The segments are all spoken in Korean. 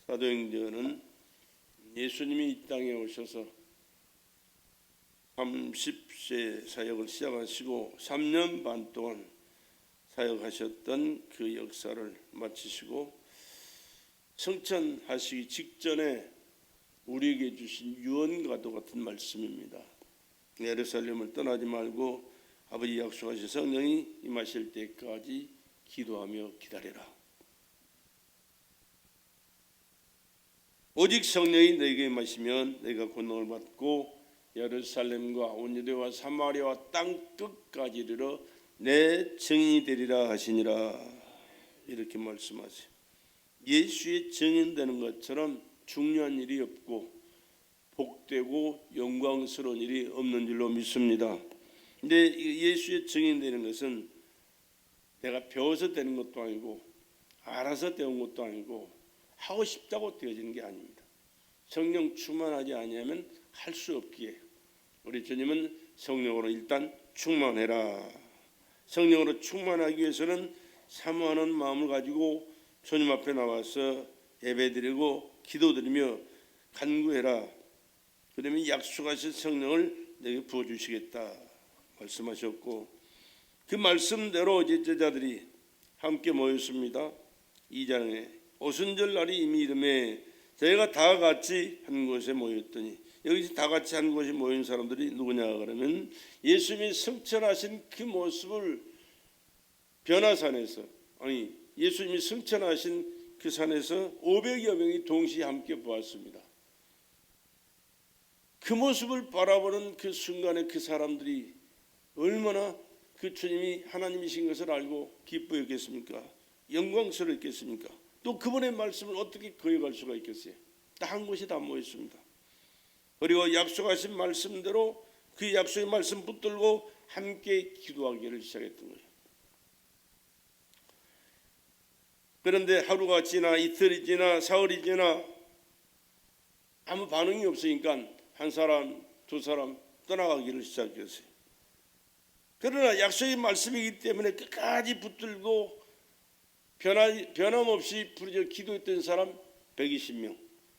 사도행전은 예수님이 이 땅에 오셔서 30세 사역을 시작하시고 3년 반 동안 사역하셨던 그 역사를 마치시고 승천하시기 직전에 우리에게 주신 유언과도 같은 말씀입니다. 예루살렘을 떠나지 말고 아버지 약속하신 성령이 임하실 때까지 기도하며 기다려라. 오직 성령이 너에게 임하시면 너희가 권능을 받고 예루살렘과 온 유대와 사마리아와 땅 끝까지 이르러 내 증인이 되리라 하시니라. 이렇게 말씀하세요. 예수의 증인되는 것처럼 중요한 일이 없고 복되고 영광스러운 일이 없는 줄로 믿습니다. 근데 예수의 증인되는 것은 내가 배워서 되는 것도 아니고 알아서 되는 것도 아니고 하고 싶다고 되어지는 게 아닙니다. 성령 충만하지 아니하면 할 수 없기에 우리 주님은 성령으로 일단 충만해라. 성령으로 충만하기 위해서는 사모하는 마음을 가지고 주님 앞에 나와서 예배드리고 기도드리며 간구해라. 그러면 약속하신 성령을 내게 부어주시겠다 말씀하셨고, 그 말씀대로 이제 제자들이 함께 모였습니다. 2장에 오순절 날이 이미 이름에 저희가 다 같이 한 곳에 모였더니, 여기서 다 같이 한 곳에 모인 사람들이 누구냐 그러면 예수님이 승천하신 그 모습을 변화산에서, 예수님이 승천하신 그 산에서 500여 명이 동시에 함께 보았습니다. 그 모습을 바라보는 그 순간에 그 사람들이 얼마나 그 주님이 하나님이신 것을 알고 기뻐했겠습니까? 영광스러웠겠습니까? 또 그분의 말씀을 어떻게 거역할 수가 있겠어요? 딱 한 곳이 다 모였습니다. 그리고 약속하신 말씀대로 그 약속의 말씀 붙들고 함께 기도하기를 시작했던 거예요. 그런데 하루가 지나 이틀이 지나 사흘이 지나 아무 반응이 없으니까 한 사람 두 사람 떠나가기를 시작했어요. 그러나 약속의 말씀이기 때문에 끝까지 붙들고 변함없이 부르짖어 기도했던 사람 120명,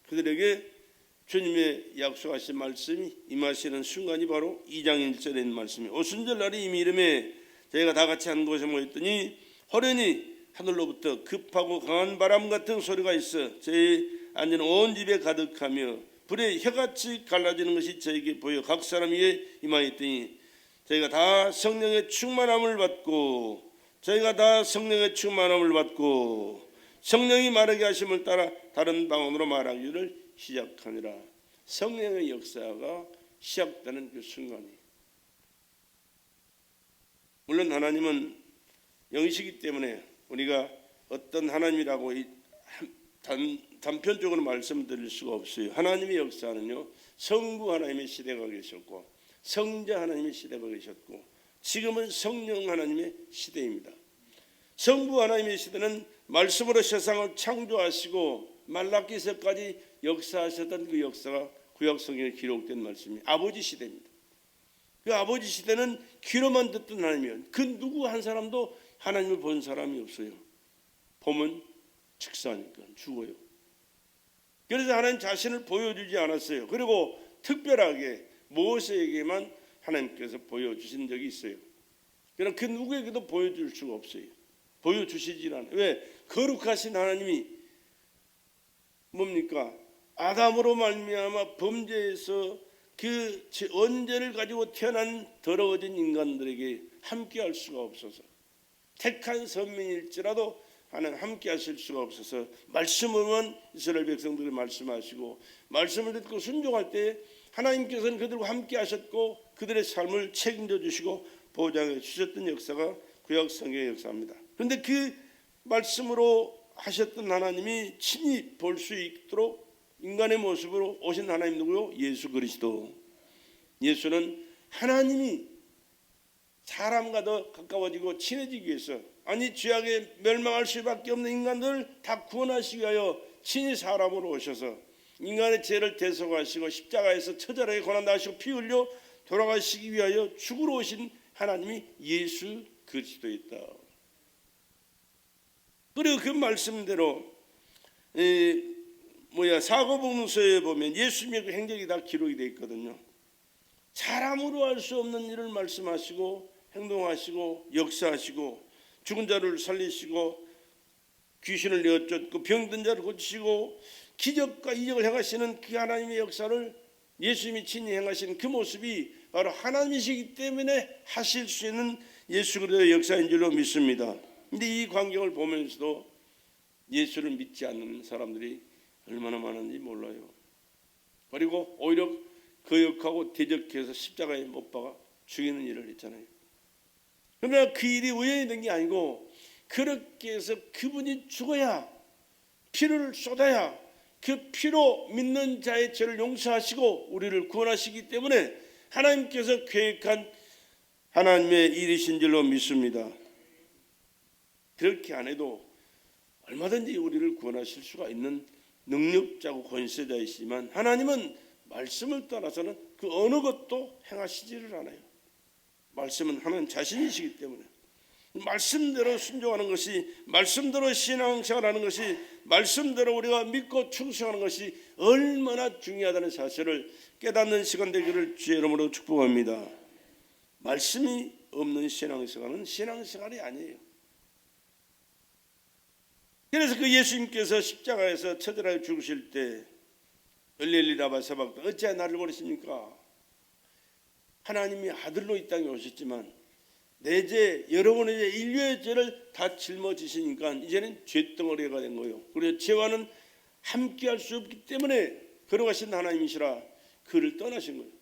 그들에게 주님의 약속하신 말씀이 임하시는 순간이 바로 2장 1절에 있는 말씀이에요. 오순절 날이 이미 이름에 저희가 다 같이 한 곳에 모였더니 호련히 하늘로부터 급하고 강한 바람 같은 소리가 있어 저희 앉은 온 집에 가득하며 불에 혀같이 갈라지는 것이 저에게 보여 각 사람 위에 임하였더니 저희가 다 성령의 충만함을 받고 성령이 말하게 하심을 따라 다른 방언으로 말하기를 시작하니라. 성령의 역사가 시작되는 그 순간이, 물론 하나님은 영이시기 때문에 우리가 어떤 하나님이라고 단편적으로 말씀드릴 수가 없어요. 하나님의 역사는요, 성부 하나님의 시대가 계셨고 성자 하나님의 시대가 계셨고 지금은 성령 하나님의 시대입니다. 성부 하나님의 시대는 말씀으로 세상을 창조하시고 말라기서까지 역사하셨던 그 역사가 구약 성경에 기록된 말씀이 아버지 시대입니다. 그 아버지 시대는 귀로만 듣던 하나님이에요. 그 누구 한 사람도 하나님을 본 사람이 없어요. 보면 즉사니까 죽어요. 그래서 하나님 자신을 보여주지 않았어요. 그리고 특별하게 모세에게만 하나님께서 보여주신 적이 있어요. 그러나 그 누구에게도 보여줄 수가 없어요. 보여주시질 않아요. 왜? 거룩하신 하나님이 뭡니까? 아담으로 말미암아 범죄에서 그 언제를 가지고 태어난 더러워진 인간들에게 함께할 수가 없어서, 택한 선민일지라도 하나님 함께 하실 수가 없어서 말씀으로만 이스라엘 백성들을 말씀하시고 말씀을 듣고 순종할 때 하나님께서는 그들과 함께 하셨고 그들의 삶을 책임져 주시고 보장해 주셨던 역사가 구약 성경의 역사입니다. 그런데 그 말씀으로 하셨던 하나님이 친히 볼 수 있도록 인간의 모습으로 오신 하나님 누구요? 예수 그리스도. 예수는 하나님이 사람과 더 가까워지고 친해지기 위해서, 죄악에 멸망할 수밖에 없는 인간들을 다 구원하시기 위하여 친히 사람으로 오셔서 인간의 죄를 대속하시고 십자가에서 처절하게 고난당하시고 피 흘려 돌아가시기 위하여 죽으러 오신 하나님이 예수 그리스도였다. 그리고 그 말씀대로 사도행전서에 보면 예수님의 그 행적이 다 기록이 되어 있거든요. 사람으로 할 수 없는 일을 말씀하시고 행동하시고 역사하시고 죽은 자를 살리시고 귀신을 내어쫓고 병든 자를 고치시고 기적과 이적을 행하시는 그 하나님의 역사를 예수님이 친히 행하시는 그 모습이 바로 하나님이시기 때문에 하실 수 있는 예수 그리스도의 역사인 줄로 믿습니다. 그런데 이 광경을 보면서도 예수를 믿지 않는 사람들이 얼마나 많은지 몰라요. 그리고 오히려 거역하고 대적해서 십자가에 못 박아 죽이는 일을 했잖아요. 그러나 그 일이 우연히 된 게 아니고 그렇게 해서 그분이 죽어야 피를 쏟아야 그 피로 믿는 자의 죄를 용서하시고 우리를 구원하시기 때문에 하나님께서 계획한 하나님의 일이신 줄로 믿습니다. 그렇게 안 해도 얼마든지 우리를 구원하실 수가 있는 능력자고 권세자이시지만 하나님은 말씀을 떠나서는 그 어느 것도 행하시지를 않아요. 말씀은 하나님 자신이시기 때문에 말씀대로 순종하는 것이, 말씀대로 신앙생활하는 것이, 말씀대로 우리가 믿고 충성하는 것이 얼마나 중요하다는 사실을 깨닫는 시간 되기를 주의 이름으로 축복합니다. 말씀이 없는 신앙생활은 신앙생활이 아니에요. 그래서 그 예수님께서 십자가에서 처절하게 죽으실 때 엘리 라바 사박다 어찌하여 나를 버리십니까? 하나님이 아들로 이 땅에 오셨지만 내 죄, 여러분의 죄, 인류의 죄를 다 짊어지시니까 이제는 죄덩어리가 된 거예요. 그래서 죄와는 함께할 수 없기 때문에 걸어가신 하나님이시라 그를 떠나신 거예요.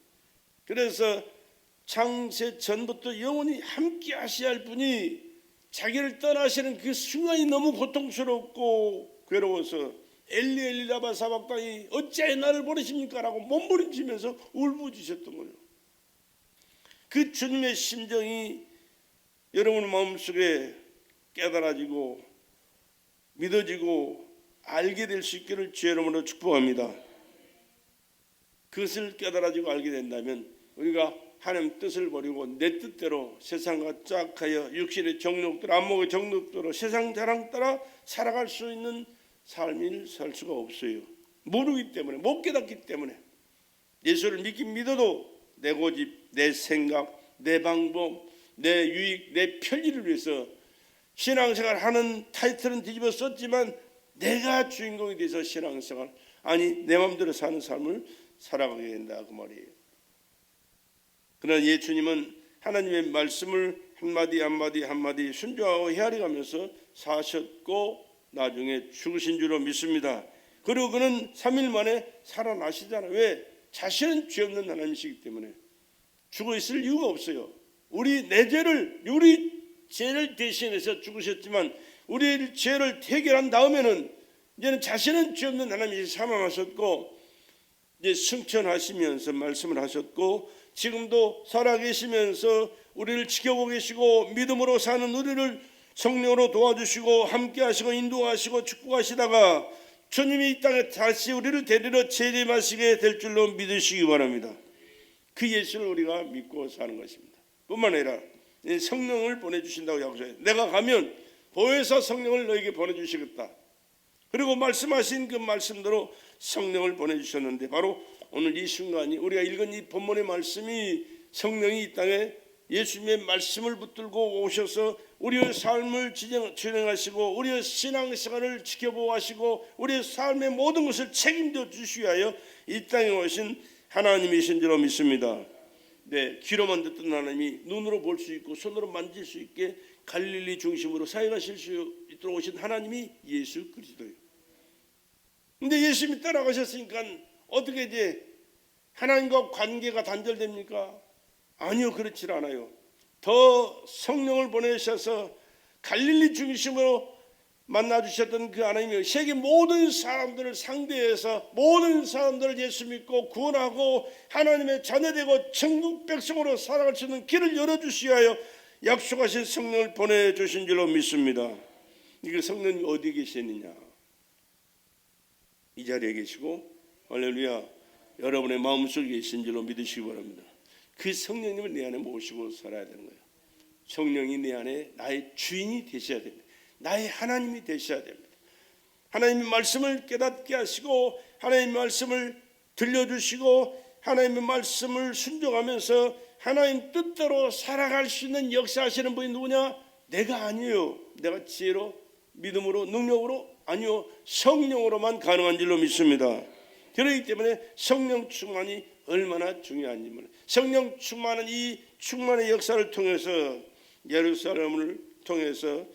그래서 창세 전부터 영원히 함께 하셔야 할 분이 자기를 떠나시는 그 순간이 너무 고통스럽고 괴로워서 엘리 엘리 라마 사박다니 어찌하여 나를 버리십니까? 라고 몸부림치면서 울부짖으셨던 거예요. 그 주님의 심정이 여러분 마음속에 깨달아지고 믿어지고 알게 될 수 있기를 주의 이름으로 축복합니다. 그것을 깨달아지고 알게 된다면 우리가 하나님 뜻을 버리고 내 뜻대로 세상과 짝하여 육신의 정욕대로 안목의 정욕대로 세상 자랑 따라 살아갈 수 있는 삶을 살 수가 없어요. 모르기 때문에, 못 깨닫기 때문에. 예수를 믿긴 믿어도 내 고집, 내 생각, 내 방법, 내 유익, 내 편리를 위해서 신앙생활 하는 타이틀은 뒤집어 썼지만 내가 주인공이 돼서 신앙생활, 아니 내 마음대로 사는 삶을 살아가게 된다 그 말이에요. 그러나 예수님은 하나님의 말씀을 한마디 한마디 한마디 순종하고 헤아려가면서 사셨고 나중에 죽으신 줄로 믿습니다. 그리고 그는 3일 만에 살아나시잖아요. 왜? 자신은 죄 없는 하나님이시기 때문에 죽어 있을 이유가 없어요. 우리 죄를 대신해서 죽으셨지만 우리 죄를 해결한 다음에는 이제는 자신은 죄 없는 하나님이 사망하셨고 이제 승천하시면서 말씀을 하셨고 지금도 살아계시면서 우리를 지켜보고 계시고 믿음으로 사는 우리를 성령으로 도와주시고 함께하시고 인도하시고 축복하시다가 주님이 이 땅에 다시 우리를 데리러 재림하시게 될 줄로 믿으시기 바랍니다. 그 예수를 우리가 믿고 사는 것입니다. 뿐만 아니라 성령을 보내주신다고 약속해요. 내가 가면 보혜사 성령을 너에게 보내주시겠다. 그리고 말씀하신 그 말씀대로 성령을 보내주셨는데 바로 오늘 이 순간이 우리가 읽은 이 본문의 말씀이 성령이 이 땅에 예수님의 말씀을 붙들고 오셔서 우리의 삶을 진행하시고 우리의 신앙생활을 지켜보시고 우리의 삶의 모든 것을 책임져 주시기 위하여 이 땅에 오신 하나님이신 줄로 믿습니다. 네, 귀로만 듣던 하나님이 눈으로 볼 수 있고 손으로 만질 수 있게 갈릴리 중심으로 사역하실 수 있도록 오신 하나님이 예수 그리스도예요. 근데 예수님이 따라가셨으니까 어떻게 이제 하나님과 관계가 단절됩니까? 아니요, 그렇지 않아요. 더 성령을 보내셔서 갈릴리 중심으로 만나주셨던 그 하나님이 세계 모든 사람들을 상대해서 모든 사람들을 예수 믿고 구원하고 하나님의 자녀되고 천국 백성으로 살아갈 수 있는 길을 열어주시기 위하여 약속하신 성령을 보내주신 줄로 믿습니다. 이그 성령이 어디 계시느냐? 이 자리에 계시고 할렐루야 여러분의 마음속에 계신 줄로 믿으시기 바랍니다. 그 성령님을 내 안에 모시고 살아야 되는 거예요. 성령이 내 안에 나의 주인이 되셔야 됩니다. 나의 하나님이 되셔야 됩니다. 하나님의 말씀을 깨닫게 하시고 하나님의 말씀을 들려주시고 하나님의 말씀을 순종하면서 하나님 뜻대로 살아갈 수 있는 역사하시는 분이 누구냐? 내가 아니에요. 내가 지혜로 믿음으로 능력으로 아니요, 성령으로만 가능한 줄로 믿습니다. 그렇기 때문에 성령 충만이 얼마나 중요한지 몰라요. 성령 충만은 이 충만의 역사를 통해서 예루살렘을 통해서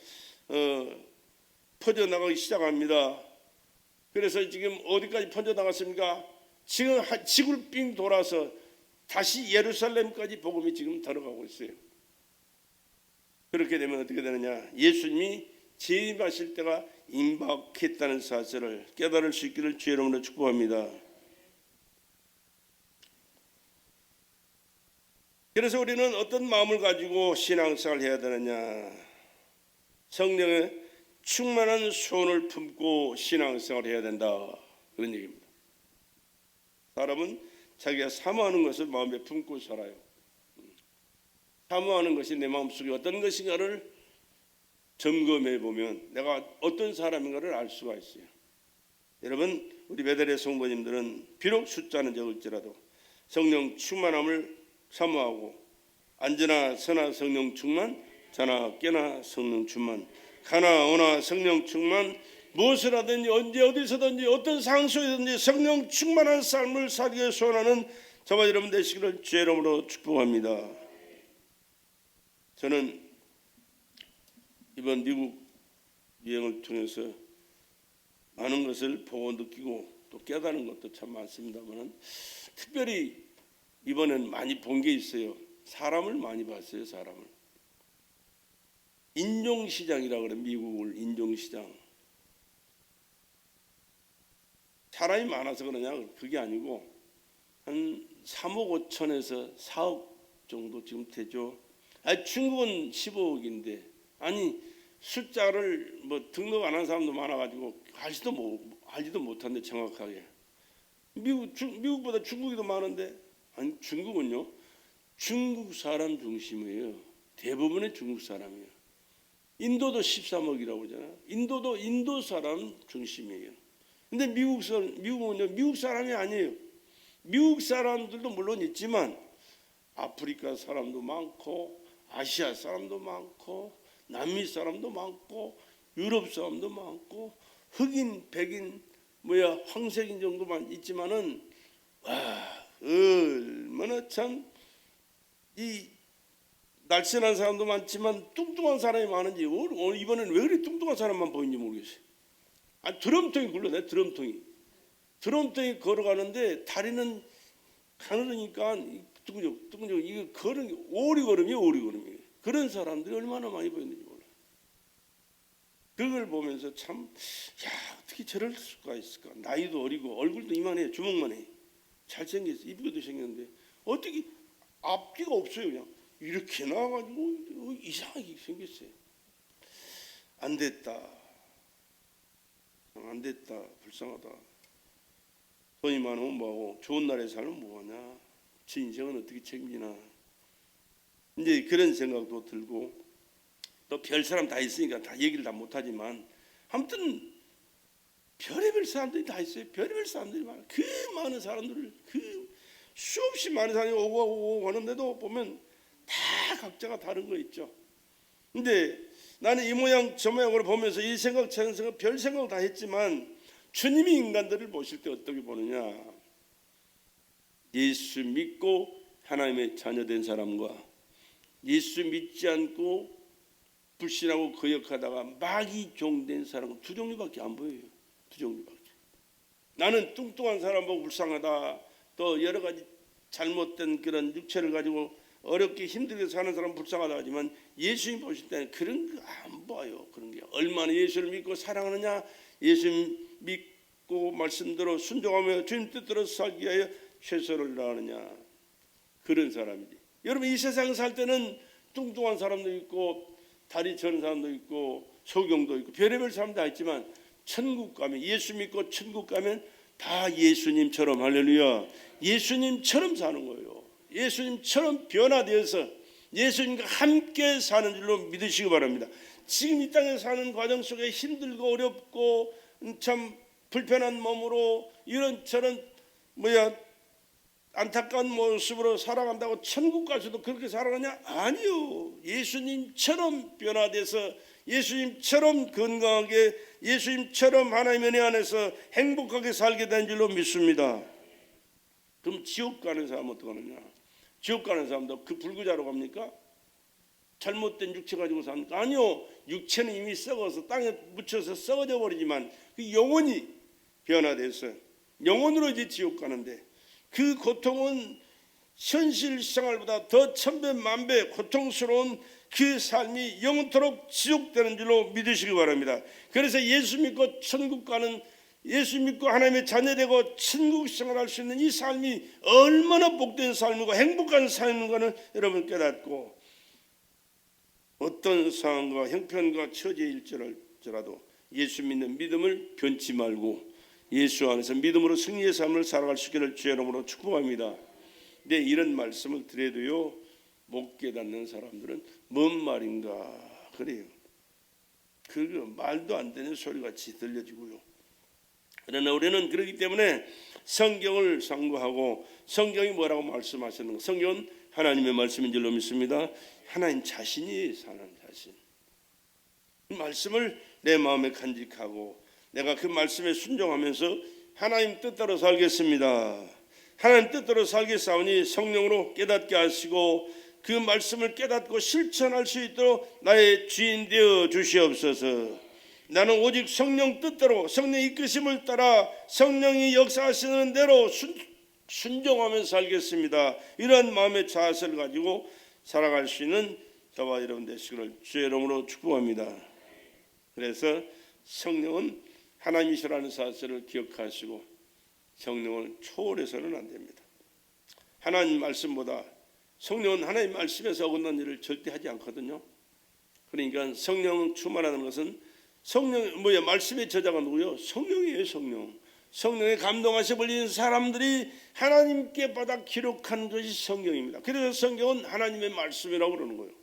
퍼져나가기 시작합니다. 그래서 지금 어디까지 퍼져나갔습니까? 지금 지구를 빙 돌아서 다시 예루살렘까지 복음이 지금 들어가고 있어요. 그렇게 되면 어떻게 되느냐? 예수님이 재림하실 때가 임박했다는 사실을 깨달을 수 있기를 주의 이름으로 축복합니다. 그래서 우리는 어떤 마음을 가지고 신앙생활을 해야 되느냐? 성령의 충만한 소원을 품고 신앙생활을 해야 된다, 그런 얘기입니다. 사람은 자기가 사모하는 것을 마음에 품고 살아요. 사모하는 것이 내 마음속에 어떤 것인가를 점검해 보면 내가 어떤 사람인가를 알 수가 있어요. 여러분, 우리 베델의 성도님들은 비록 숫자는 적을지라도 성령 충만함을 사모하고 안전하 선하 성령 충만, 자나 깨나 성령 충만, 가나 오나 성령 충만, 무엇을 하든지 언제 어디서든지 어떤 상황 속에든지 성령 충만한 삶을 살기 소원하는 저와 여러분 되시기를 주의 이름으로 축복합니다. 저는 이번 미국 여행을 통해서 많은 것을 보고 느끼고 또 깨달은 것도 참 많습니다만 특별히 이번엔 많이 본 게 있어요. 사람을 많이 봤어요. 사람을. 인종시장이라고 그래요. 미국을 인종시장. 사람이 많아서 그러냐? 그게 아니고 한 3억 5천에서 4억 정도 지금 되죠. 중국은 15억인데 아니 숫자를 뭐 등록 안 한 사람도 많아가지고 알지도 못한데 정확하게 미국보다 중국이 더 많은데 아니 중국은요 중국 사람 중심이에요. 대부분의 중국 사람이에요. 인도도 13억이라고 그러잖아요. 인도도 인도 사람 중심이에요. 근데 미국은요 미국 사람이 아니에요. 미국 사람들도 물론 있지만 아프리카 사람도 많고 아시아 사람도 많고 남미 사람도 많고 유럽 사람도 많고 흑인, 백인, 황색인 정도만 있지만은 와 얼마나 참 이 날씬한 사람도 많지만 뚱뚱한 사람이 많은지 이번에는 왜 그리 뚱뚱한 사람만 보이는지 모르겠어요. 드럼통이 굴러내 드럼통이 걸어가는데 다리는 가늘으니까 뚱뚱 이게 걸음이 오리걸음이에요. 그런 사람들이 얼마나 많이 보이는지 몰라요. 그걸 보면서 참 어떻게 저럴 수가 있을까. 나이도 어리고 얼굴도 이만해. 주먹만 해. 잘생겼어. 이쁘게도 생겼는데 어떻게 앞뒤가 없어요. 그냥 이렇게 나와가지고 이상하게 생겼어요. 안 됐다. 불쌍하다. 돈이 많으면 뭐하고 좋은 나라에 살면 뭐하냐. 제 인생은 어떻게 책임지나. 이제 그런 생각도 들고 또 별 사람 다 있으니까 다 얘기를 다 못하지만 아무튼 별의별 사람들이 다 있어요. 별의별 사람들이 많아요. 그 많은 사람들을 수없이 많은 사람이 오고 하는데도 보면 다 각자가 다른 거 있죠. 근데 나는 이 모양 저 모양으로 보면서 이 생각 저런 생각 별 생각을 다 했지만 주님이 인간들을 보실 때 어떻게 보느냐. 예수 믿고 하나님의 자녀된 사람과 예수 믿지 않고 불신하고 거역하다가 마귀 종된 사람은 두 종류밖에 안 보여요. 두 종류밖에. 나는 뚱뚱한 사람 보고 불쌍하다. 또 여러 가지 잘못된 그런 육체를 가지고 어렵게 힘들게 사는 사람 불쌍하다 하지만 예수님 보실 때는 그런 거 안 봐요. 그런 게 얼마나 예수를 믿고 사랑하느냐. 예수 믿고 말씀대로 순종하며 주님 뜻대로 살기 위하여 최선을 다하느냐. 그런 사람이지. 여러분 이 세상 살 때는 뚱뚱한 사람도 있고 다리 저는 사람도 있고 소경도 있고 별의별 사람 다 있지만 천국 가면 예수 믿고 천국 가면 다 예수님처럼 할렐루야 예수님처럼 사는 거예요. 예수님처럼 변화되어서 예수님과 함께 사는 줄로 믿으시기 바랍니다. 지금 이 땅에 사는 과정 속에 힘들고 어렵고 참 불편한 몸으로 이런저런 안타까운 모습으로 살아간다고 천국 가서도 그렇게 살아가냐? 아니요. 예수님처럼 변화돼서 예수님처럼 건강하게 예수님처럼 하나님의 은혜 안에서 행복하게 살게 된 줄로 믿습니다. 그럼 지옥 가는 사람은 어떡하느냐? 지옥 가는 사람도 그 불구자로 갑니까? 잘못된 육체 가지고 삽니까? 아니요. 육체는 이미 썩어서 땅에 묻혀서 썩어져 버리지만 그 영혼이 변화돼서 영혼으로 이제 지옥 가는데 그 고통은 현실 생활보다 더 천배 만배 고통스러운 그 삶이 영원토록 지속되는 줄로 믿으시기 바랍니다. 그래서 예수 믿고 천국 가는, 예수 믿고 하나님의 자녀되고 천국 생활할 수 있는 이 삶이 얼마나 복된 삶이고 행복한 삶인가를 여러분 깨닫고, 어떤 상황과 형편과 처지일지라도 예수 믿는 믿음을 변치 말고 예수 안에서 믿음으로 승리의 삶을 살아갈 수 있기를 주의 이름으로 축복합니다. 네, 이런 말씀을 드려도요 못 깨닫는 사람들은 뭔 말인가 그래요. 그거 말도 안 되는 소리같이 들려지고요. 그러나 우리는 그렇기 때문에 성경을 상고하고, 성경이 뭐라고 말씀하시는가? 성경은 하나님의 말씀인 줄로 믿습니다. 하나님 자신이 사는 자신, 그 말씀을 내 마음에 간직하고 내가 그 말씀에 순종하면서 하나님 뜻대로 살겠습니다. 하나님 뜻대로 살겠사오니 성령으로 깨닫게 하시고 그 말씀을 깨닫고 실천할 수 있도록 나의 주인 되어 주시옵소서. 나는 오직 성령 뜻대로, 성령의 이끄심을 따라 성령이 역사하시는 대로 순종하면서 살겠습니다. 이런 마음의 자세를 가지고 살아갈 수 있는 저와 여러분 되시기를 주의 이름으로 축복합니다. 그래서 성령은 하나님이시라는 사실을 기억하시고 성령을 초월해서는 안 됩니다. 하나님 말씀보다 성령은 하나님 말씀에서 어긋난 일을 절대 하지 않거든요. 그러니까 성령 충만하는 것은 말씀의 저자가 누구요? 성령이에요. 성령에 감동하셔 버리는 사람들이 하나님께 받아 기록한 것이 성경입니다. 그래서 성경은 하나님의 말씀이라고 그러는 거예요.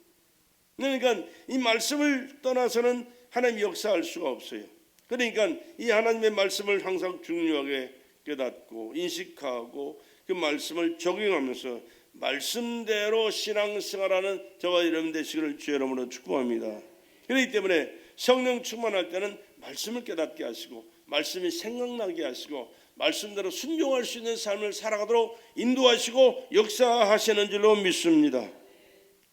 그러니까 이 말씀을 떠나서는 하나님이 역사할 수가 없어요. 그러니까 이 하나님의 말씀을 항상 중요하게 깨닫고 인식하고 그 말씀을 적용하면서 말씀대로 신앙생활하는 저와 여러분 되시기를 주의 이름으로 축복합니다. 그렇기 때문에 성령 충만할 때는 말씀을 깨닫게 하시고 말씀이 생각나게 하시고 말씀대로 순종할 수 있는 삶을 살아가도록 인도하시고 역사하시는 줄로 믿습니다.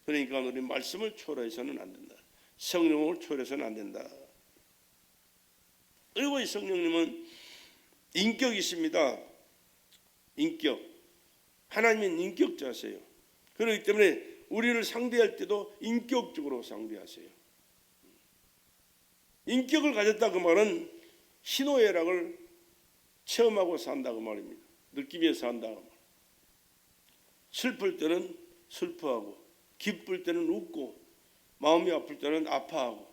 그러니까 우리 말씀을 초월해서는 안 된다. 성령을 초월해서는 안 된다. 그리고 이 성령님은 인격이십니다. 인격. 하나님은 인격자세요. 그렇기 때문에 우리를 상대할 때도 인격적으로 상대하세요. 인격을 가졌다 그 말은 희노애락을 체험하고 산다 그 말입니다. 느끼면서 산다 그 말. 슬플 때는 슬퍼하고 기쁠 때는 웃고 마음이 아플 때는 아파하고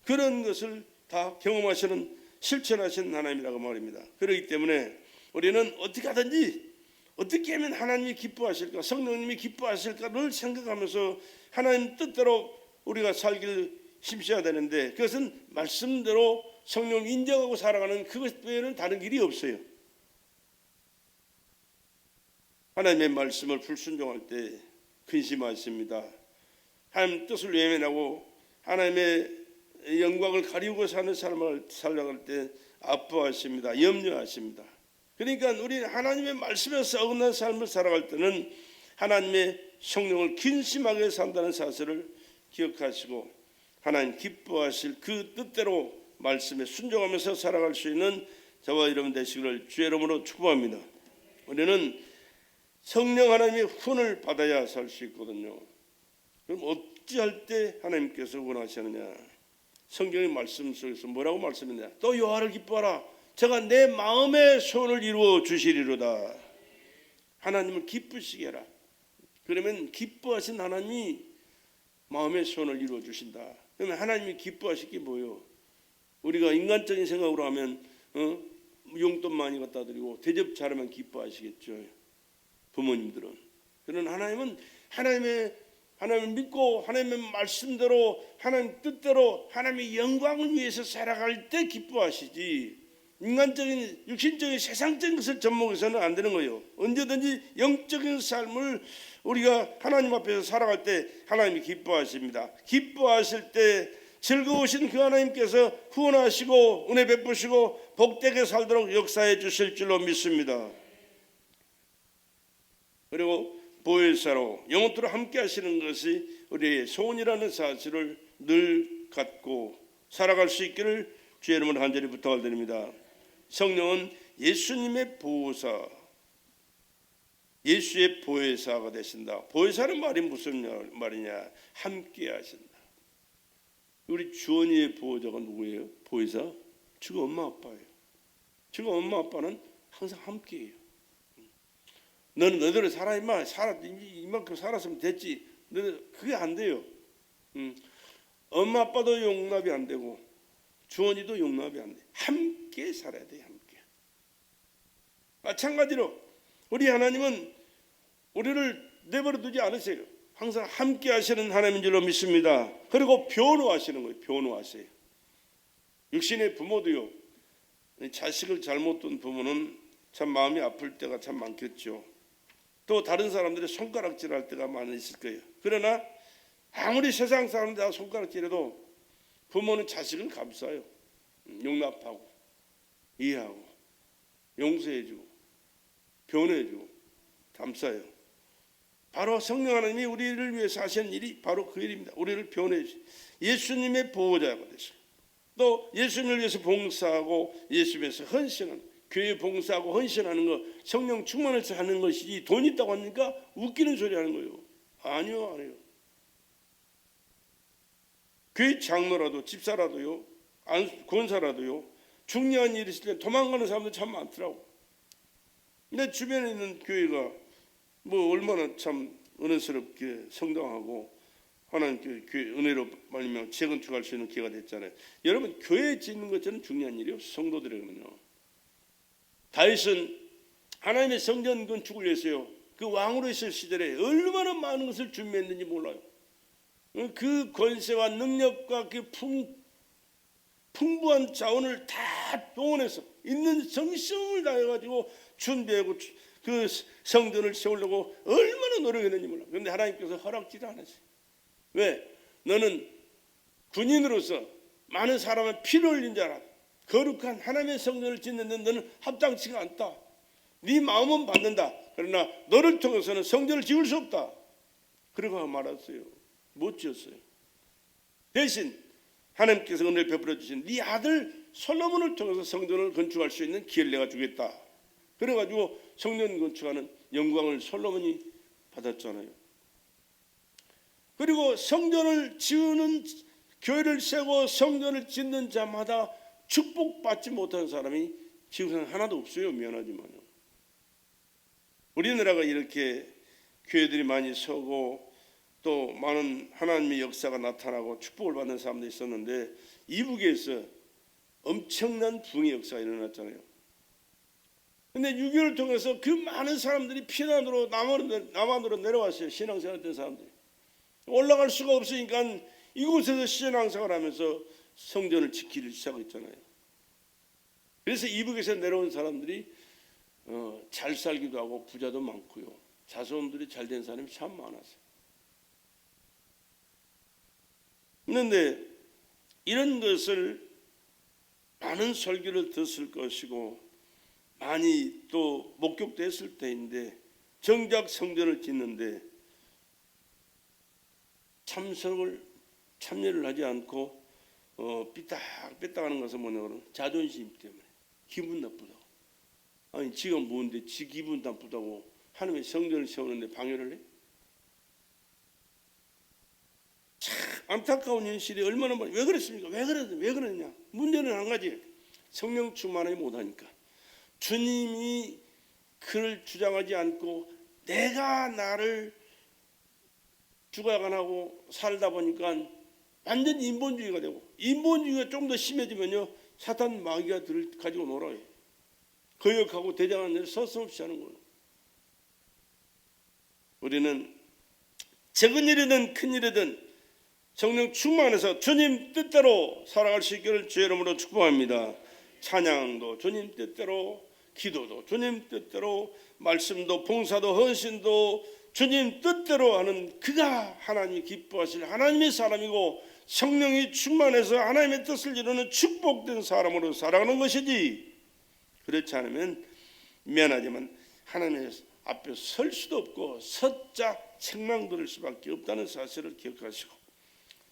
그런 것을 다 경험하시는 실천하시는 하나님이라고 말입니다. 그렇기 때문에 우리는 어떻게 하든지 어떻게 하면 하나님이 기뻐하실까, 성령님이 기뻐하실까를 생각하면서 하나님 뜻대로 우리가 살기를 힘써야 되는데 그것은 말씀대로 성령을 인정하고 살아가는 그것 외에는 다른 길이 없어요. 하나님의 말씀을 불순종할 때 근심하십니다. 하나님 뜻을 외면하고 하나님의 영광을 가리우고 사는 삶을 살아갈 때 아파하십니다. 염려하십니다. 그러니까 우리 하나님의 말씀에서 어긋난 삶을 살아갈 때는 하나님의 성령을 근심하게 산다는 사실을 기억하시고 하나님 기뻐하실 그 뜻대로 말씀에 순종하면서 살아갈 수 있는 저와 여러분 되시기를 주의 이름으로 축복합니다. 우리는 성령 하나님의 훈을 받아야 살 수 있거든요. 그럼 어찌할 때 하나님께서 원하시느냐? 성경의 말씀 속에서 뭐라고 말씀했냐? 또 여호와를 기뻐하라. 제가 내 마음의 소원을 이루어 주시리로다. 하나님을 기쁘시게 해라. 그러면 기뻐하신 하나님이 마음의 소원을 이루어 주신다. 그러면 하나님이 기뻐하실 게 뭐예요? 우리가 인간적인 생각으로 하면 용돈 많이 갖다 드리고 대접 잘하면 기뻐하시겠죠. 부모님들은. 그런 하나님은 하나님을 믿고 하나님의 말씀대로 하나님 뜻대로 하나님의 영광을 위해서 살아갈 때 기뻐하시지, 인간적인 육신적인 세상적인 것을 접목해서는 안 되는 거예요. 언제든지 영적인 삶을 우리가 하나님 앞에서 살아갈 때 하나님이 기뻐하십니다. 기뻐하실 때 즐거우신 그 하나님께서 후원하시고 은혜 베푸시고 복되게 살도록 역사해 주실 줄로 믿습니다. 그리고 보혜사로 영원토록 함께 하시는 것이 우리의 소원이라는 사실을 늘 갖고 살아갈 수 있기를 주의 이름으로 간절히 부탁을 드립니다. 성령은 예수님의 보호사, 예수의 보혜사가 되신다. 보혜사는 말이 무슨 말이냐? 함께 하신다. 우리 주원이의 보호자가 누구예요? 보혜사? 지금 엄마 아빠예요. 지금 엄마 아빠는 항상 함께해요. 너는 너희대로 살아 임마. 이만큼 살았으면 됐지. 그게 안 돼요. 엄마 아빠도 용납이 안 되고 주원이도 용납이 안 돼. 함께 살아야 돼. 함께. 마찬가지로 우리 하나님은 우리를 내버려 두지 않으세요. 항상 함께 하시는 하나님인 줄로 믿습니다. 그리고 변호하시는 거예요. 변호하세요. 육신의 부모도요, 자식을 잘못 둔 부모는 참 마음이 아플 때가 참 많겠죠. 또 다른 사람들이 손가락질할 때가 많이 있을 거예요. 그러나 아무리 세상 사람들 다 손가락질해도 부모는 자식을 감싸요. 용납하고 이해하고 용서해주고 변호해주고 감싸요. 바로 성령 하나님이 우리를 위해서 하신 일이 바로 그 일입니다. 우리를 변호해 주시. 예수님의 보호자가 되시고 또 예수님을 위해서 봉사하고 예수님에서 헌신하는, 교회 봉사하고 헌신하는 거, 성령 충만해서 하는 것이지 돈 있다고 하니까 웃기는 소리 하는 거예요. 아니요, 아니요. 교회 장로라도 집사라도요, 권사라도요, 중요한 일이 있을 때 도망가는 사람들 참 많더라고. 내 주변에 있는 교회가 뭐 얼마나 참 은혜스럽게 성장하고 하나님 교회 은혜로 말미암아 재건축할 수 있는 기회가 됐잖아요. 여러분, 교회 짓는 것처럼 중요한 일이 없어요. 성도들에게는요. 다윗은 하나님의 성전 건축을 위해서요, 그 왕으로 있을 시절에 얼마나 많은 것을 준비했는지 몰라요. 그 권세와 능력과 그 풍부한 자원을 다 동원해서 있는 정성을 다해가지고 준비하고 그 성전을 세우려고 얼마나 노력했는지 몰라. 그런데 하나님께서 허락지를 않으세요. 왜? 너는 군인으로서 많은 사람의 피를 흘린 자라 거룩한 하나님의 성전을 짓는데 너는 합당치가 않다. 네 마음은 받는다. 그러나 너를 통해서는 성전을 지을 수 없다. 그러고 말았어요. 못 지었어요. 대신 하나님께서 은혜를 베풀어 주신 네 아들 솔로몬을 통해서 성전을 건축할 수 있는 기회를 내가 주겠다. 그래가지고 성전 건축하는 영광을 솔로몬이 받았잖아요. 그리고 성전을 지으는, 교회를 세고 성전을 짓는 자마다 축복받지 못한 사람이 지구상에 하나도 없어요. 미안하지만요. 우리나라가 이렇게 교회들이 많이 서고 또 많은 하나님의 역사가 나타나고 축복을 받는 사람도 있었는데 이북에서 엄청난 부흥의 역사가 일어났잖아요. 근데 6.25를 통해서 그 많은 사람들이 피난으로 남한으로 내려왔어요. 신앙생활했던 사람들이. 올라갈 수가 없으니까 이곳에서 신앙생활을 하면서 성전을 지키기 시작했잖아요. 그래서 이북에서 내려온 사람들이 잘 살기도 하고 부자도 많고요. 자손들이 잘 된 사람이 참 많았어요. 그런데 이런 것을 많은 설교를 듣을 것이고 많이 또 목격됐을 때인데 정작 성전을 짓는데 참여를 하지 않고 삐딱삐딱하는 것은 뭐냐면 자존심 때문에 기분 나쁘다고. 아니 지가 뭔데 지 기분 나쁘다고 하나님의 성전을 세우는데 방해를 해? 참 안타까운 현실이 얼마나 많이. 왜 그랬습니까? 왜 그러느냐? 문제는 한 가지, 성령 충만하지 못하니까. 주님이 그를 주장하지 않고 내가 나를 주관하고 살다 보니까 완전 인본주의가 되고, 인본주의가 좀 더 심해지면요 사탄 마귀가 들을 가지고 놀아요. 거역하고 대장하는 일 서슴없이 하는 거예요. 우리는 작은 일이든 큰 일이든 성령 충만해서 주님 뜻대로 살아갈 수 있기를 주의 이름으로 축복합니다. 찬양도 주님 뜻대로, 기도도 주님 뜻대로, 말씀도 봉사도 헌신도 주님 뜻대로 하는 그가 하나님이 기뻐하실 하나님의 사람이고 성령이 충만해서 하나님의 뜻을 이루는 축복된 사람으로 살아가는 것이지, 그렇지 않으면 미안하지만 하나님의 앞에 설 수도 없고 섰자 책망 들을 수밖에 없다는 사실을 기억하시고,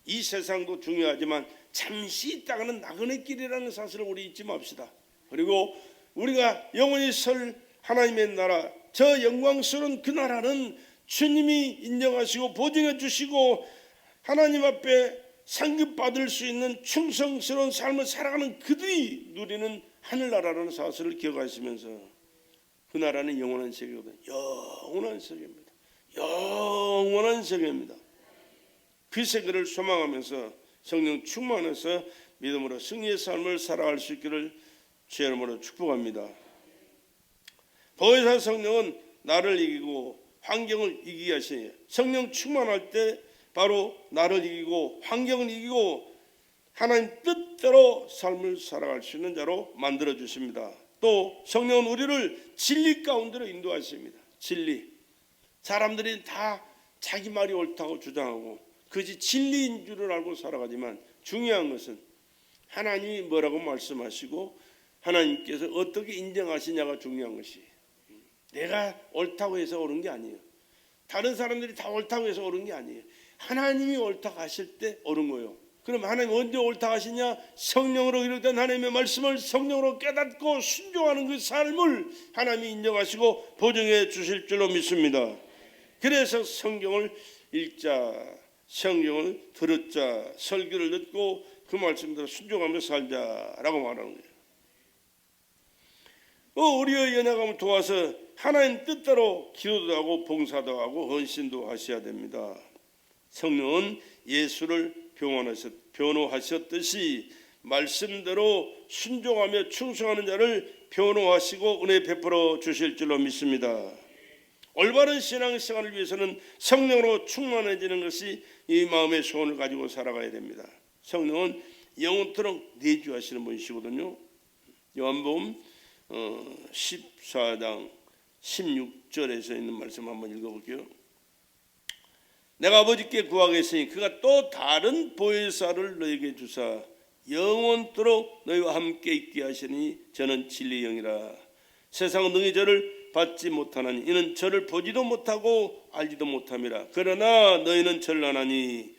이 세상도 중요하지만 잠시 있다가는 나그네 길이라는 사실을 우리 잊지 맙시다. 그리고 우리가 영원히 설 하나님의 나라, 저 영광스러운 그 나라는 주님이 인정하시고 보증해 주시고 하나님 앞에 상급받을 수 있는 충성스러운 삶을 살아가는 그들이 누리는 하늘나라라는 사실을 기억하시면서, 그 나라는 영원한 세계거든요. 영원한 세계입니다. 영원한 세계입니다. 그 세계를 소망하면서 성령 충만해서 믿음으로 승리의 삶을 살아갈 수 있기를 주의 이름으로 축복합니다. 보혜사 성령은 나를 이기고 환경을 이기게 하시니, 성령 충만할 때 바로 나를 이기고 환경을 이기고 하나님 뜻대로 삶을 살아갈 수 있는 자로 만들어 주십니다. 또 성령은 우리를 진리 가운데로 인도하십니다. 진리. 사람들이 다 자기 말이 옳다고 주장하고 그것이 진리인 줄을 알고 살아가지만, 중요한 것은 하나님이 뭐라고 말씀하시고 하나님께서 어떻게 인정하시냐가 중요한 것이, 내가 옳다고 해서 옳은 게 아니에요. 다른 사람들이 다 옳다고 해서 옳은 게 아니에요. 하나님이 옳다고 하실 때 옳은 거예요. 그럼 하나님 언제 옳다고 하시냐? 성령으로 이루어진 하나님의 말씀을 성령으로 깨닫고 순종하는 그 삶을 하나님이 인정하시고 보증해 주실 줄로 믿습니다. 그래서 성경을 읽자, 성경을 들었자, 설교를 듣고 그 말씀대로 순종하며 살자라고 말하는 거예요. 우리의 연약함을 도와서 하나님 뜻대로 기도도 하고 봉사도 하고 헌신도 하셔야 됩니다. 성령은 예수를 변호하셨듯이 말씀대로 순종하며 충성하는 자를 변호하시고 은혜 베풀어 주실 줄로 믿습니다. 올바른 신앙생활을 위해서는 성령으로 충만해지는 것이 이 마음의 소원을 가지고 살아가야 됩니다. 성령은 영원토록 내주하시는 분이시거든요. 요한복음 14장 16절에서 있는 말씀 한번 읽어볼게요. 내가 아버지께 구하겠으니 그가 또 다른 보혜사를 너에게 주사 영원토록 너희와 함께 있게 하시니 저는 진리의 영이라. 세상은 능히 저를 받지 못하나니 이는 저를 보지도 못하고 알지도 못함이라. 그러나 너희는 저를 아나니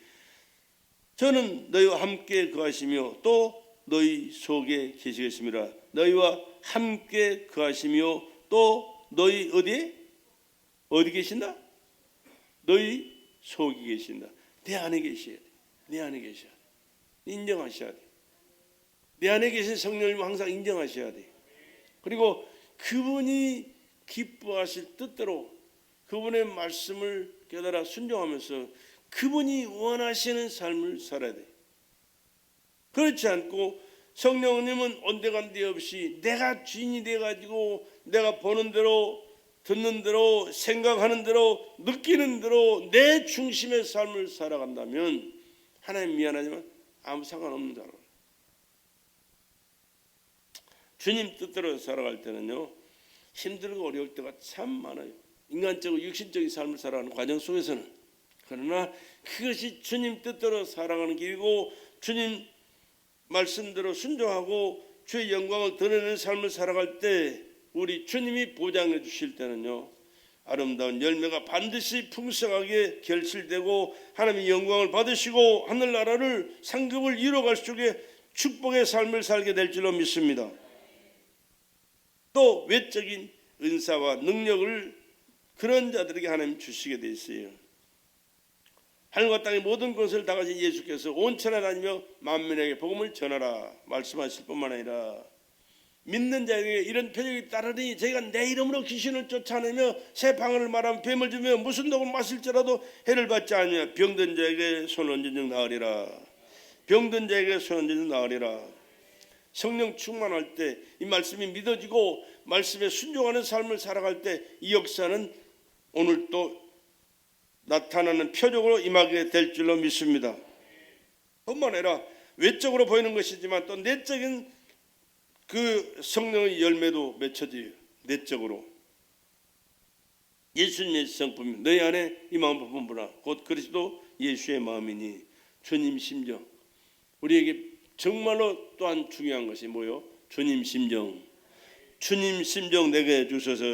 저는 너희와 함께 거하시며 또 너희 속에 계시겠습니다. 너희와 함께 거하시며 또 너희 어디 계신다? 너희 속에 계신다. 내 안에 계셔야 돼. 내 안에 계셔야 돼. 인정하셔야 돼. 내 안에 계신 성령님을 항상 인정하셔야 돼. 그리고 그분이 기뻐하실 뜻대로 그분의 말씀을 깨달아 순종하면서 그분이 원하시는 삶을 살아야 돼. 그렇지 않고 성령님은 온데간데 없이 내가 주인이 돼가지고 내가 보는 대로 듣는 대로 생각하는 대로 느끼는 대로 내 중심의 삶을 살아간다면 하나님 미안하지만 아무 상관없는 자로, 주님 뜻대로 살아갈 때는요 힘들고 어려울 때가 참 많아요. 인간적으로 육신적인 삶을 살아가는 과정 속에서는. 그러나 그것이 주님 뜻대로 살아가는 길이고 주님 말씀대로 순종하고 주의 영광을 드러내는 삶을 살아갈 때 우리 주님이 보장해 주실 때는요 아름다운 열매가 반드시 풍성하게 결실되고 하나님의 영광을 받으시고 하늘나라를 상급을 이뤄갈 수 있게 축복의 삶을 살게 될 줄로 믿습니다. 또 외적인 은사와 능력을 그런 자들에게 하나님 주시게 돼 있어요. 하늘과 땅의 모든 것을 다 가진 예수께서 온 천하 다니며 만민에게 복음을 전하라 말씀하실 뿐만 아니라 믿는 자에게 이런 표적이 따르니 저희가 내 이름으로 귀신을 쫓아내며 새 방언을 말하며 뱀을 주며 무슨 독을 마실지라도 해를 받지 않으며 병든 자에게 손 얹은 즉 나으리라. 병든 자에게 손 얹은 즉 나으리라. 성령 충만할 때 이 말씀이 믿어지고 말씀에 순종하는 삶을 살아갈 때 이 역사는 오늘 또 나타나는 표적으로 임하게 될 줄로 믿습니다. 뿐만 아니라 외적으로 보이는 것이지만 또 내적인 그 성령의 열매도 맺혀져요. 내적으로 예수님의 성품 너희 안에 이 마음 품으라 곧 그리스도 예수의 마음이니 주님 심정. 우리에게 정말로 또한 중요한 것이 뭐요? 주님 심정. 주님 심정 내게 주소서.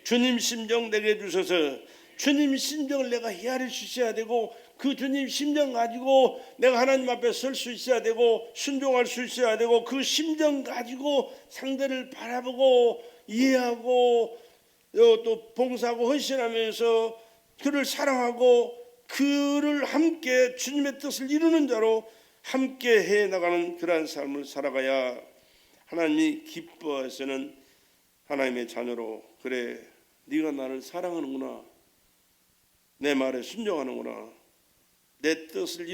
주님 심정 내게 주소서. 주님 심정을 내가 헤아릴 수 있어야 되고 그 주님 심정 가지고 내가 하나님 앞에 설 수 있어야 되고 순종할 수 있어야 되고 그 심정 가지고 상대를 바라보고 이해하고 또 봉사하고 헌신하면서 그를 사랑하고 그를 함께 주님의 뜻을 이루는 자로 함께 해나가는 그러한 삶을 살아가야 하나님이 기뻐하시는 하나님의 자녀로 그래 네가 나를 사랑하는구나 내 말에 순종하는구나 내 뜻을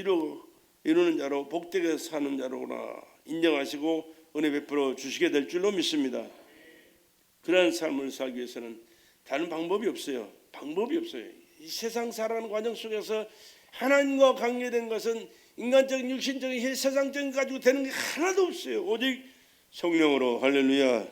이루는 자로 복되게 사는 자로구나 인정하시고 은혜 베풀어 주시게 될 줄로 믿습니다. 그러한 삶을 살기 위해서는 다른 방법이 없어요. 방법이 없어요. 이 세상 살아가는 과정 속에서 하나님과 관계된 것은 인간적인 육신적인 세상적인 가지고 되는 게 하나도 없어요. 오직 성령으로 할렐루야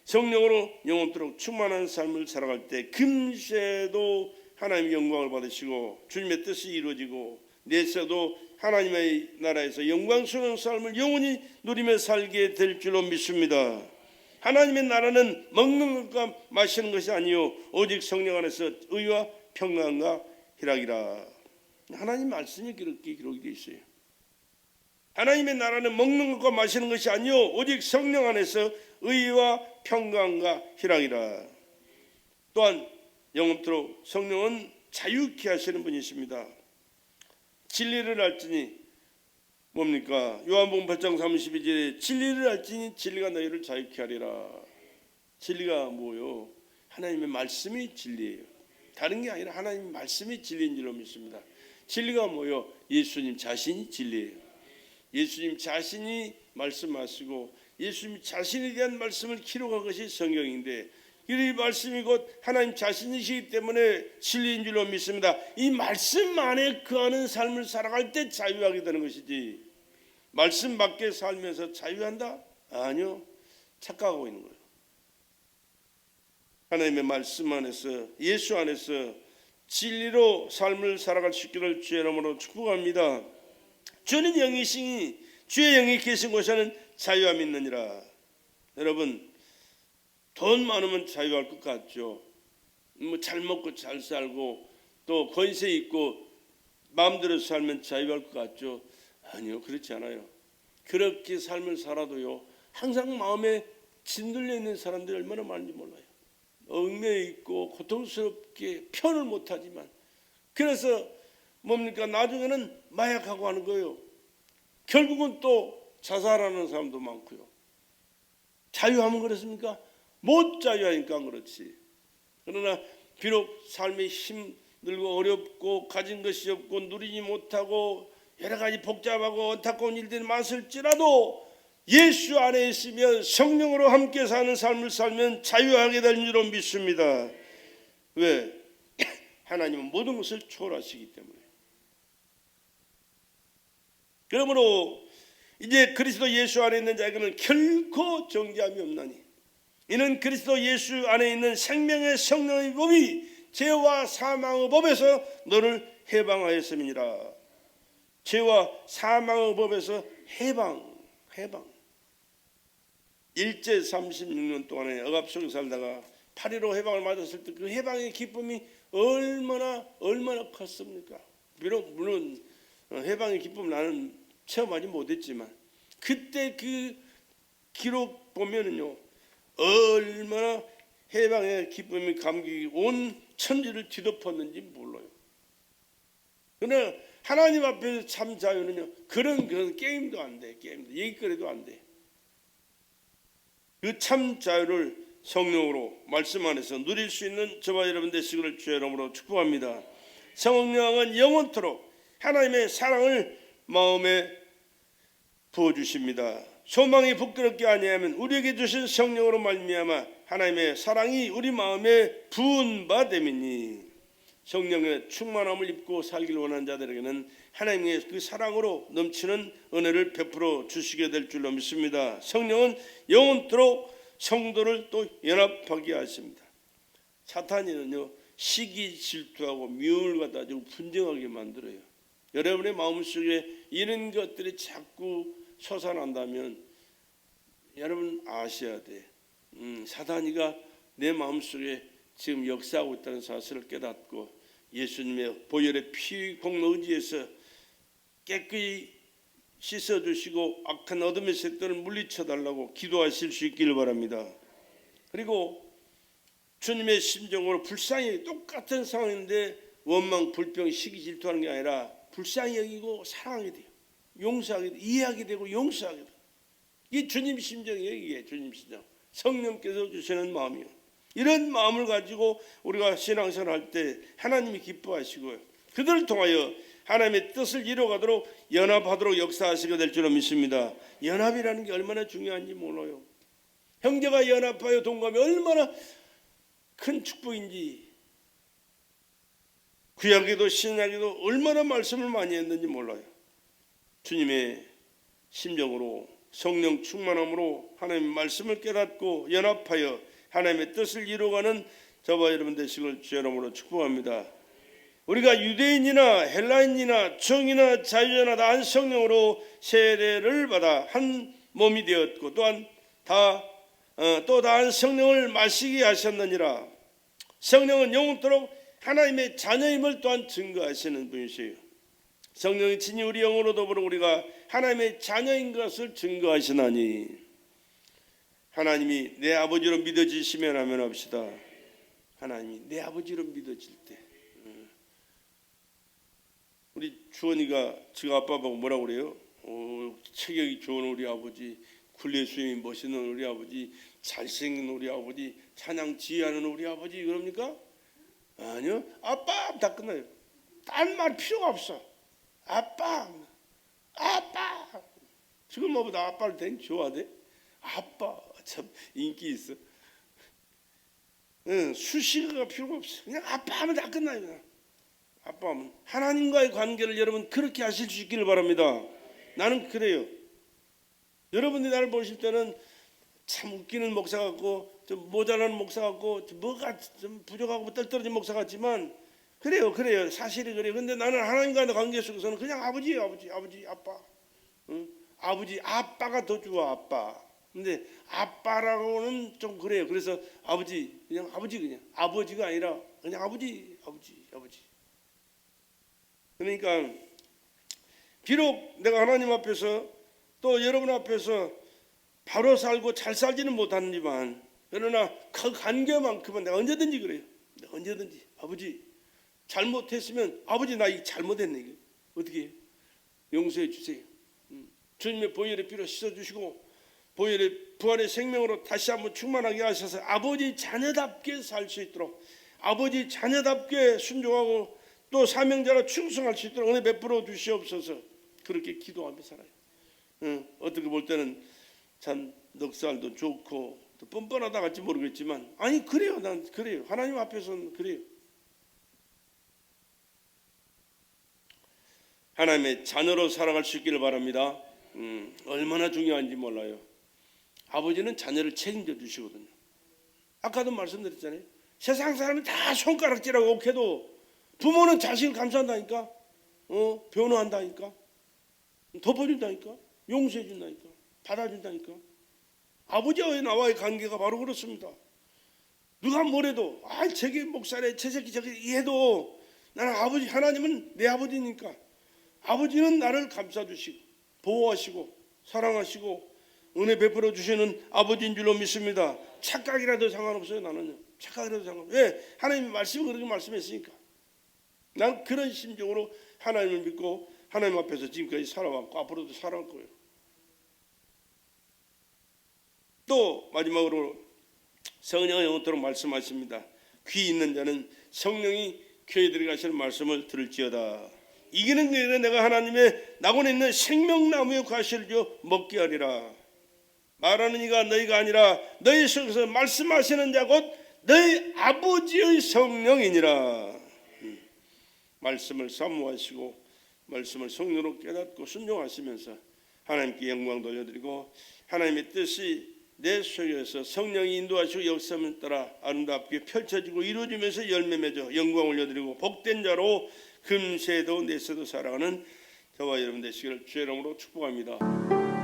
성령으로 영원토록 충만한 삶을 살아갈 때 금세도 하나님의 영광을 받으시고 주님의 뜻이 이루어지고 내세도 하나님의 나라에서 영광스러운 삶을 영원히 누리며 살게 될 줄로 믿습니다. 하나님의 나라는 먹는 것과 마시는 것이 아니요 오직 성령 안에서 의와 평강과 희락이라. 하나님 말씀이 그렇게 기록이 되어 있어요. 하나님의 나라는 먹는 것과 마시는 것이 아니요 오직 성령 안에서 의와 평강과 희락이라. 또한 영원토록 성령은 자유케 하시는 분이십니다. 진리를 알지니 뭡니까? 요한복음 8장 32절에 진리를 알지니 진리가 너희를 자유케 하리라. 진리가 뭐요? 하나님의 말씀이 진리예요. 다른 게 아니라 하나님의 말씀이 진리인 줄로 믿습니다. 진리가 뭐요? 예수님 자신이 진리예요. 예수님 자신이 말씀하시고 예수님 자신에 대한 말씀을 기록한 것이 성경인데 이 말씀이 곧 하나님 자신이시기 때문에 진리인 줄로 믿습니다. 이 말씀 안에 거하는 삶을 살아갈 때 자유하게 되는 것이지 말씀 밖에 살면서 자유한다? 아니요. 착각하고 있는 거예요. 하나님의 말씀 안에서 예수 안에서 진리로 삶을 살아갈 수 있기를 주의 이름으로 축복합니다. 주는 영이시니 주의 영이 계신 곳에는 자유함이 있느니라. 여러분 돈 많으면 자유할 것 같죠. 뭐 잘 먹고 잘 살고 또 권세 있고 마음대로 살면 자유할 것 같죠. 아니요, 그렇지 않아요. 그렇게 삶을 살아도요 항상 마음에 짓눌려 있는 사람들이 얼마나 많은지 몰라요. 얽매여 있고 고통스럽게 표현을 못하지만 그래서 뭡니까 나중에는 마약하고 하는 거예요. 결국은 또 자살하는 사람도 많고요. 자유하면 그렇습니까? 못 자유하니까 그렇지. 그러나 비록 삶이 힘들고 어렵고 가진 것이 없고 누리지 못하고 여러 가지 복잡하고 안타까운 일들이 많을지라도 예수 안에 있으면 성령으로 함께 사는 삶을 살면 자유하게 될 줄로 믿습니다. 왜? 하나님은 모든 것을 초월하시기 때문에. 그러므로 이제 그리스도 예수 안에 있는 자에게는 결코 정죄함이 없나니 이는 그리스도 예수 안에 있는 생명의 성령의 법이 죄와 사망의 법에서 너를 해방하였음이니라. 죄와 사망의 법에서 해방. 일제 36년 동안에 억압 속에 살다가 8.15 해방을 맞았을 때 그 해방의 기쁨이 얼마나 컸습니까? 비록 물론 해방의 기쁨 나는 체험하지 못했지만 그때 그 기록 보면은요 얼마나 해방의 기쁨이 감격이 온 천지를 뒤덮었는지 몰라요. 그러나 하나님 앞에서 참 자유는요 그런 게임도 안 돼. 게임도 얘기거리도 안 돼. 그 참 자유를 성령으로 말씀 안에서 누릴 수 있는 저와 여러분 되시기를 주의 이름으로 축복합니다. 성령은 영원토록 하나님의 사랑을 마음에 부어주십니다. 소망이 부끄럽게 아니하면 우리에게 주신 성령으로 말미암아 하나님의 사랑이 우리 마음에 부은 바 됨이니 성령의 충만함을 입고 살길 원하는 자들에게는 하나님의 그 사랑으로 넘치는 은혜를 베풀어 주시게 될 줄로 믿습니다. 성령은 영원토록 성도를 또 연합하게 하십니다. 사탄이는요, 시기 질투하고 미움을 가지고 분쟁하게 만들어요. 여러분의 마음속에 이런 것들이 자꾸 솟아난다면 여러분 아셔야 돼. 사탄이가 내 마음속에 지금 역사하고 있다는 사실을 깨닫고 예수님의 보혈의 피 공로 의지에서 깨끗이 씻어주시고 악한 어둠의 색들을 물리쳐달라고 기도하실 수 있기를 바랍니다. 그리고 주님의 심정으로 불쌍히 똑같은 상황인데 원망, 불평, 시기, 질투하는 게 아니라 불쌍히 여기고 사랑하게 돼요. 용서하게 돼요. 이해하게 되고 용서하게 돼요. 이게 주님 심정이에요. 이게 주님 심정. 성령께서 주시는 마음이요. 이런 마음을 가지고 우리가 신앙생활 할 때 하나님이 기뻐하시고요. 그들을 통하여 하나님의 뜻을 이루어가도록 연합하도록 역사하시게 될 줄로 믿습니다. 연합이라는 게 얼마나 중요한지 몰라요. 형제가 연합하여 동감이 얼마나 큰 축복인지, 구약에도 신약에도 얼마나 말씀을 많이 했는지 몰라요. 주님의 심정으로 성령 충만함으로 하나님의 말씀을 깨닫고 연합하여 하나님의 뜻을 이루어가는 저와 여러분 되시길 주의 이름으로 축복합니다. 우리가 유대인이나 헬라인이나 종이나 자유자나 다 한 성령으로 세례를 받아 한 몸이 되었고 또한 또 다 한 성령을 마시게 하셨느니라. 성령은 영원토록 하나님의 자녀임을 또한 증거하시는 분이세요. 성령이 친히 우리 영으로 더불어 우리가 하나님의 자녀인 것을 증거하시나니 하나님이 내 아버지로 믿어지시면 하면 합시다. 하나님이 내 아버지로 믿어질 때 우리 주원이가 지가 아빠 보고 뭐라고 그래요? 체격이 좋은 우리 아버지, 굴레 수염이 멋있는 우리 아버지, 잘생긴 우리 아버지, 찬양 지휘하는 우리 아버지 그럽니까? 아니요. 아빠 다 끝나요. 딴 말 필요가 없어. 아빠. 지금 뭐보다 아빠를 되게 좋아하대. 아빠 참 인기 있어. 수식어가 필요가 없어. 그냥 아빠 하면 다 끝나요. 그냥. 아빠 하면 하나님과의 관계를 여러분 그렇게 하실 수 있기를 바랍니다. 나는 그래요. 여러분들이 나를 보실 때는 참 웃기는 목사 같고 좀 모자라는 목사 같고 뭐가 좀 부족하고 떨어진 목사 같지만 그래요. 사실이 그래요. 근데 나는 하나님과의 관계 속에서는 그냥 아버지예요. 아버지, 아빠. 아버지, 아빠가 더 좋아. 아빠. 근데 아빠라고는 좀 그래요. 그래서 아버지, 그냥 아버지가 아니라 그냥 아버지. 그러니까 비록 내가 하나님 앞에서 또 여러분 앞에서 바로 살고 잘 살지는 못하지만 그러나 그 관계만큼은 내가 언제든지 그래요. 내가 언제든지 아버지 잘못했으면 아버지 나 이 잘못했네. 이거 어떻게 해요? 용서해 주세요. 주님의 보혈의 피로 씻어주시고 보혈의 부활의 생명으로 다시 한번 충만하게 하셔서 아버지 자녀답게 살 수 있도록 아버지 자녀답게 순종하고 또 사명자로 충성할 수 있도록 은혜 베풀어 주시옵소서. 그렇게 기도하며 살아요. 어떻게 볼 때는 참 넉살도 좋고 또 뻔뻔하다 같이 모르겠지만 아니 그래요. 난 그래요. 하나님 앞에서는 그래요. 하나님의 자녀로 살아갈 수 있기를 바랍니다. 얼마나 중요한지 몰라요. 아버지는 자녀를 책임져 주시거든요. 아까도 말씀드렸잖아요. 세상 사람은 다 손가락질하고 욕해도 부모는 자식을 감싸한다니까. 변호한다니까. 덮어준다니까. 용서해준다니까. 받아준다니까. 아버지와 나와의 관계가 바로 그렇습니다. 누가 뭐래도 저게 목사래 저 새끼 저게 해도 나는 아버지 하나님은 내 아버지니까 아버지는 나를 감싸주시고 보호하시고 사랑하시고 은혜 베풀어 주시는 아버지인 줄로 믿습니다. 착각이라도 상관없어요. 나는요. 착각이라도 상관없어요. 왜? 하나님의 말씀이 그렇게 말씀했으니까. 난 그런 심정으로 하나님을 믿고 하나님 앞에서 지금까지 살아왔고 앞으로도 살아갈 거예요. 또 마지막으로 성령은 영원토록 말씀하십니다. 귀 있는 자는 성령이 교회들이 가시는 말씀을 들을지어다. 이기는 그에게 내가 하나님의 낙원에 있는 생명나무의 과실을 줘 먹게 하리라. 말하는 이가 너희가 아니라 너희 속에서 말씀하시는 자 곧 너희 아버지의 성령이니라. 말씀을 사모하시고 말씀을 성령으로 깨닫고 순종하시면서 하나님께 영광 돌려드리고 하나님의 뜻이 내 속에서 성령이 인도하시고 역사함을 따라 아름답게 펼쳐지고 이루어지면서 열매 맺어 영광 올려드리고 복된 자로 금세도 내세도 살아가는 저와 여러분 되시기를 주의 이름으로 축복합니다.